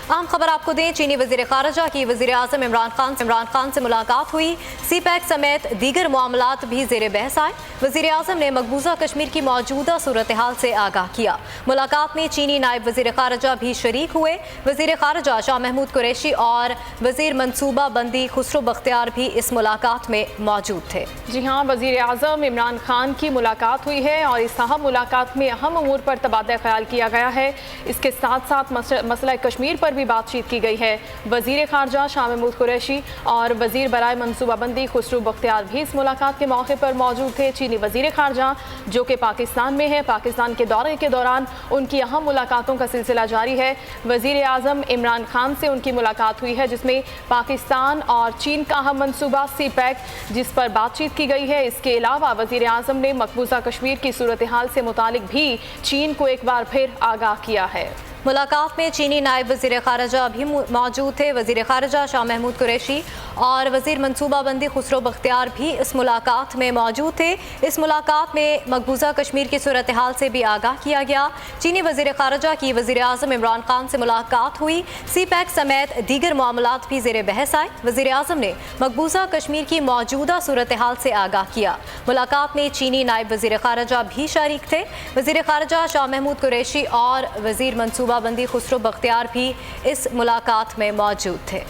अहम खबर आपको दें, चीनी वजीर खारजा की वजीर आजम इमरान खान से मुलाकात हुई। सी पैक समेत दीगर मामलात भी जेर बहस आए। वजीर आजम ने मकबूजा कश्मीर की मौजूदा सूरत हाल से आगाह किया। मुलाकात में चीनी नायब वजीर खारजा भी शरीक हुए। वजीर खारजा शाह महमूद कुरैशी और वजीर मनसूबा बंदी खुसरो बख्तियार भी इस मुलाकात में मौजूद थे। जी हाँ, वजीर आजम इमरान खान की मुलाकात हुई है और इस अहम मुलाकात में अहम अमूर पर तबादला ख्याल किया गया है। इसके साथ साथ मसला कश्मीर पर भी बातचीत की गई है। वजीर खारजा शाह महमूद कुरैशी और वजीर बराए मनसूबाबंदी खुसरो बख्तियार भी इस मुलाकात के मौके पर मौजूद थे। चीनी वजीर खारजा जो कि पाकिस्तान में है, पाकिस्तान के दौरे के दौरान उनकी अहम मुलाकातों का सिलसिला जारी है। वजीर आजम इमरान खान से उनकी मुलाकात हुई है जिसमें पाकिस्तान और चीन का अहम मनसूबा सी पैक जिस पर बातचीत की गई है। इसके अलावा वजीर आजम ने मकबूजा कश्मीर की सूरत हाल से मुतालिक भी चीन को एक बार फिर आगाह किया है। मुलाकात में चीनी नायब वजीर खारजा भी मौजूद थे। वजीर खारजा शाह महमूद कुरैशी और वजीर मनसूबाबंदी खुसरो बख्तियार भी इस मुलाकात में मौजूद थे। इस मुलाकात में मकबूजा कश्मीर की सूरत हाल से भी आगाह किया गया। चीनी वजीर खारजा की वजीर आजम इमरान खान से मुलाकात हुई। सी पैक समेत दीगर मामलात भी जेर बहस आए। वजीर आजम ने मकबूजा कश्मीर की मौजूदा सूरत हाल से आगाह किया। मुलाकात में चीनी नायब वजीर खारजा भी शरीक थे। वजीर खारजा शाह महमूद कुरैशी और वजीर मनसूबाबंदी खुसरो बख्तियार भी इस मुलाकात में मौजूद थे।